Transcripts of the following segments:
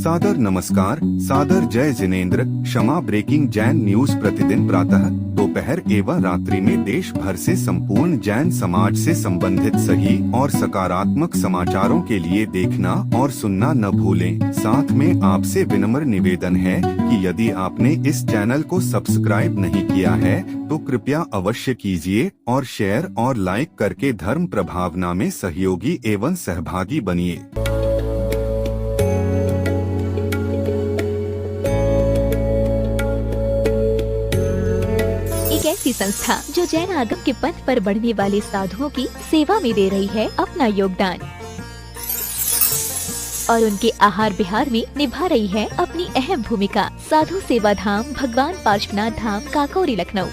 सादर नमस्कार, सादर जय जिनेंद्र। क्षमा ब्रेकिंग जैन न्यूज प्रतिदिन प्रातः, दोपहर एवं रात्रि में देश भर से संपूर्ण जैन समाज से संबंधित सही और सकारात्मक समाचारों के लिए देखना और सुनना न भूलें। साथ में आपसे विनम्र निवेदन है कि यदि आपने इस चैनल को सब्सक्राइब नहीं किया है तो कृपया अवश्य कीजिए और शेयर और लाइक करके धर्म प्रभावना में सहयोगी एवं सहभागी बनिए। एक ऐसी संस्था जो जैन आगम के पथ पर बढ़ने वाले साधुओं की सेवा में दे रही है अपना योगदान और उनके आहार विहार में निभा रही है अपनी अहम भूमिका। साधु सेवा धाम भगवान पार्श्वनाथ धाम काकोरी लखनऊ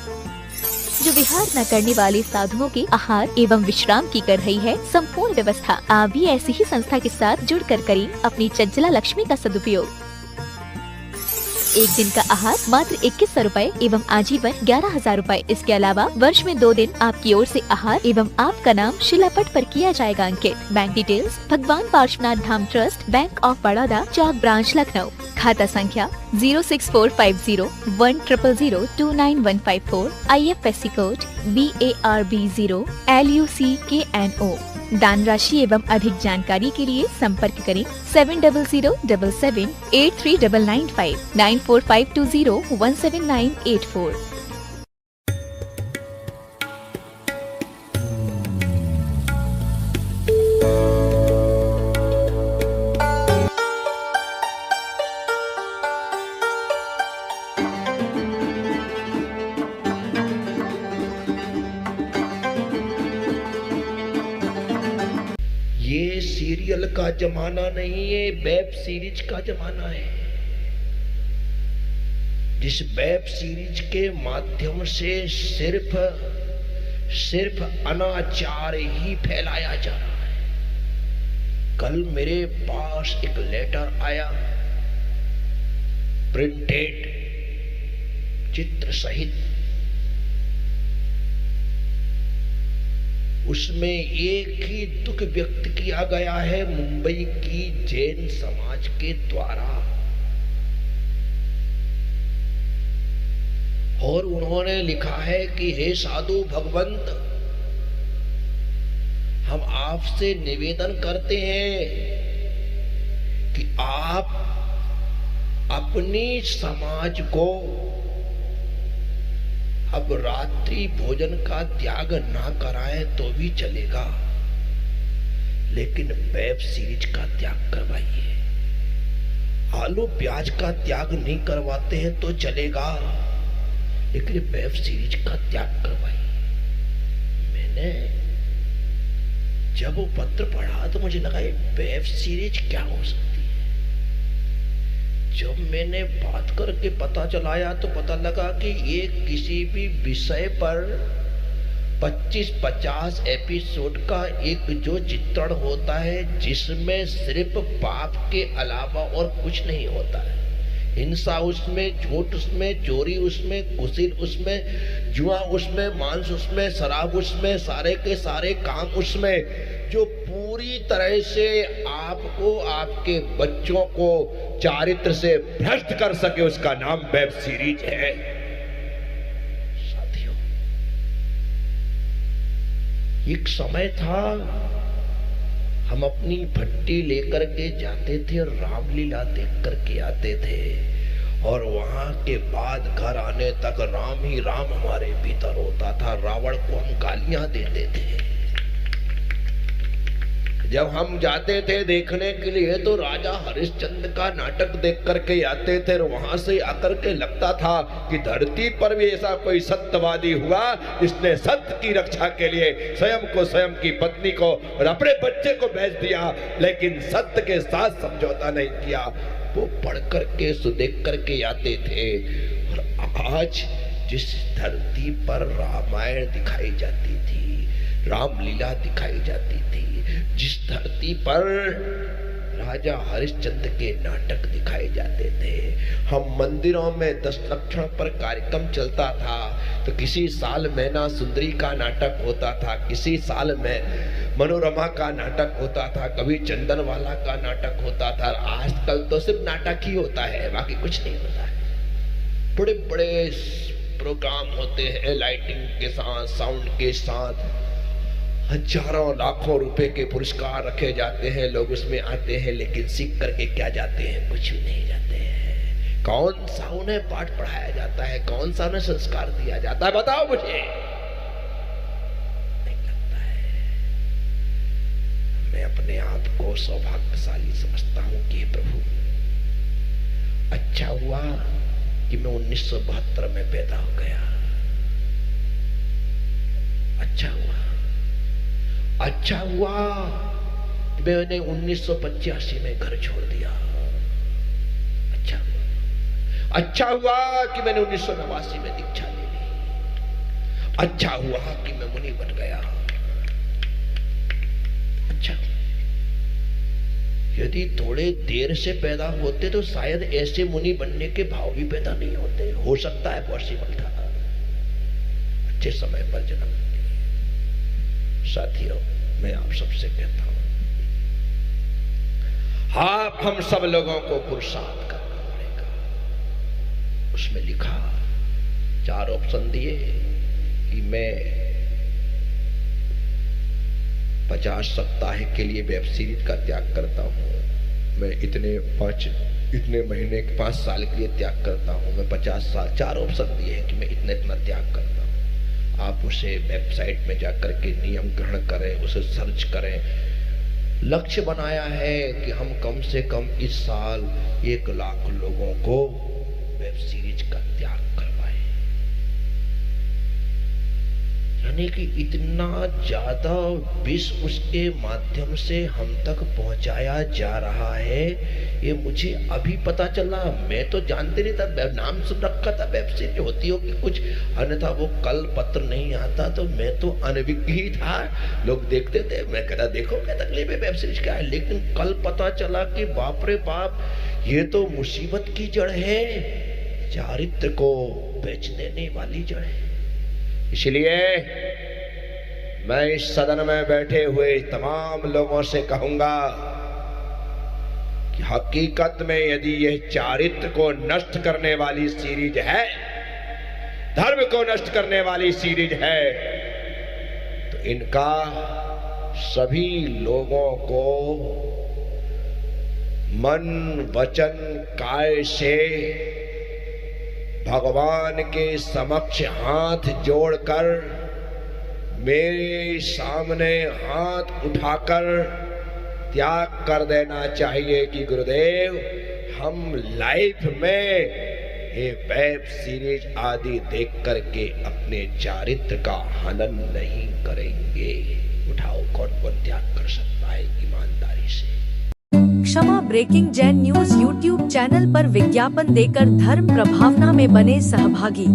जो विहार न करने वाले साधुओं के आहार एवं विश्राम की कर रही है संपूर्ण व्यवस्था। आप भी ऐसी ही संस्था के साथ जुड़कर करें अपनी चंचला लक्ष्मी का सदुपयोग। एक दिन का आहार मात्र 2100 रूपए एवं आजीवन 11,000 रूपए। इसके अलावा वर्ष में 2 दिन आपकी ओर से आहार एवं आपका नाम शिलापट पर किया जाएगा अंकित। Bank details Bhagwan Parshwanath Dham Trust, Bank of Baroda, Chowk branch Lucknow. खाता संख्या 064501000299154। IFSC code BARB0 LUCKNO। दान राशि एवं अधिक जानकारी के लिए संपर्क करें 7007783995 9452017984। ये सीरियल का जमाना नहीं है, वेब सीरीज का जमाना है। जिस वेब सीरीज के माध्यम से सिर्फ अनाचार ही फैलाया जा रहा है। कल मेरे पास एक लेटर आया, प्रिंटेड चित्र सहित। उसमें एक ही दुख व्यक्त किया गया है मुंबई की जैन समाज के द्वारा, और उन्होंने लिखा है कि हे साधु भगवंत, हम आपसे निवेदन करते हैं कि आप अपनी समाज को अब रात्रि भोजन का त्याग ना कराएं तो भी चलेगा, लेकिन वेब सीरीज का त्याग करवाइए। आलू प्याज का त्याग नहीं करवाते हैं तो चलेगा, लेकिन वेब सीरीज का त्याग करवाइए। मैंने जब वो पत्र पढ़ा तो मुझे लगा ये वेब सीरीज क्या हो सकती है। जब मैंने बात करके पता चलाया तो पता लगा कि ये किसी भी विषय पर 25-50 एपिसोड का एक जो चित्रण होता है, जिसमें सिर्फ पाप के अलावा और कुछ नहीं होता है। हिंसा उसमें, झूठ उसमें, चोरी उसमें, कुशील उसमें, जुआ उसमें, मांस उसमें, शराब उसमें, सारे के सारे काम उसमें, जो पूरी तरह से आपको, आपके बच्चों को चारित्र से भ्रष्ट कर सके, उसका नाम वेब सीरीज है। साथियों, एक समय था हम अपनी भट्टी लेकर के जाते थे और रामलीला देख करके आते थे, और वहां के बाद घर आने तक राम ही राम हमारे भीतर होता था। रावण को हम गालियां देते थे। जब हम जाते थे देखने के लिए तो राजा हरिश्चंद्र का नाटक देख करके आते थे, और वहां से आकर के लगता था कि धरती पर भी ऐसा कोई सत्यवादी हुआ जिसने सत्य की रक्षा के लिए स्वयं को, स्वयं की पत्नी को और अपने बच्चे को बेच दिया, लेकिन सत्य के साथ समझौता नहीं किया। वो पढ़ करके देख करके आते थे। और आज जिस धरती पर रामायण दिखाई जाती थी, रामलीला दिखाई जाती थी, जिस धरती पर राजा हरिश्चंद्र के नाटक दिखाए जाते थे, हम मंदिरों में 10 लक्षण पर कार्यक्रम चलता था, तो किसी साल मैना सुंदरी का नाटक होता था, किसी साल में मनोरमा का नाटक होता था, कभी चंदनवाला का नाटक होता था। आजकल तो सिर्फ नाटक ही होता है, बाकी कुछ नहीं होता है। बड़े बड़े प्रोग्राम होते हैं लाइटिंग के साथ, साउंड के साथ, हजारों लाखों रुपए के पुरस्कार रखे जाते हैं। लोग उसमें आते हैं, लेकिन सीख करके क्या जाते हैं? कुछ भी नहीं जाते हैं। कौन सा उन्हें पाठ पढ़ाया जाता है? कौन सा उन्हें संस्कार दिया जाता है? बताओ मुझे। नहीं लगता है। मैं अपने आप को सौभाग्यशाली समझता हूं कि हे प्रभु, अच्छा हुआ कि मैं 1972 में पैदा हो गया। अच्छा हुआ कि मैंने 1985 में घर छोड़ दिया। अच्छा हुआ कि मैंने 1989 में दीक्षा ले ली। अच्छा हुआ कि मैं मुनि बन गया। अच्छा, यदि थोड़े देर से पैदा होते तो शायद ऐसे मुनि बनने के भाव भी पैदा नहीं होते। हो सकता है पॉसिबल था। अच्छे समय पर जन्म। साथियों, मैं आप सबसे कहता हूं, आप हम सब लोगों को पुरुषार्थ करना पड़ेगा। उसमें लिखा, 4 ऑप्शन दिए कि मैं 50 सप्ताह के लिए वेब सीरीज का त्याग करता हूं, मैं इतने महीने 5 साल के लिए त्याग करता हूं, मैं 50 साल। 4 ऑप्शन दिए हैं कि मैं इतना त्याग करता हूं। आप उसे वेबसाइट में जाकर के नियम ग्रहण करें, उसे सर्च करें। लक्ष्य बनाया है कि हम कम से कम इस साल 1 लाख लोगों को वेब सीरीज का त्याग करवाएं। यानी कि इतना ज्यादा विष उसके माध्यम से हम तक पहुंचाया जा रहा है, ये मुझे अभी पता चला। मैं तो जानते नहीं था, नाम सुन रखा था वेब सीरीज होती होगी कुछ, अन्यथा वो कल पत्र नहीं आता तो मैं तो अनभिज्ञ ही था। लोग देखते थे, मैं कहता देखो क्या तकलीफ है, वेब सीरीज क्या है। लेकिन कल पता चला कि बाप रे बाप, ये तो मुसीबत की जड़ है, चारित्र को बेच देने वाली जड़ है। इसलिए मैं इस सदन में बैठे हुए तमाम लोगों से कहूंगा कि हकीकत में यदि यह चारित्र को नष्ट करने वाली सीरीज है, धर्म को नष्ट करने वाली सीरीज है, तो इनका सभी लोगों को मन वचन काय से भगवान के समक्ष हाथ जोड़कर, मेरे सामने हाथ उठाकर त्याग कर देना चाहिए कि गुरुदेव, हम लाइफ में ये वेब सीरीज आदि देख करके अपने चारित्र का हनन नहीं करेंगे। उठाओ, कौन कौन त्याग कर सकता है ईमानदारी से? Kshama breaking Jain news YouTube channel पर विज्ञापन देकर धर्म प्रभावना में बने सहभागी।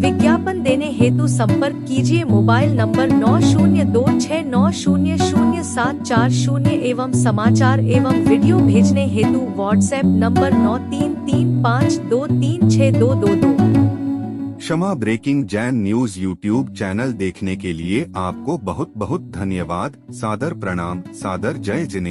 विज्ञापन देने हेतु संपर्क कीजिए मोबाइल नंबर 9026900740 एवं समाचार एवं वीडियो भेजने हेतु WhatsApp number 9335236222। Kshama breaking Jain news YouTube channel देखने के लिए आपको बहुत बहुत धन्यवाद। सादर प्रणाम, सादर जय जिनेंद्र।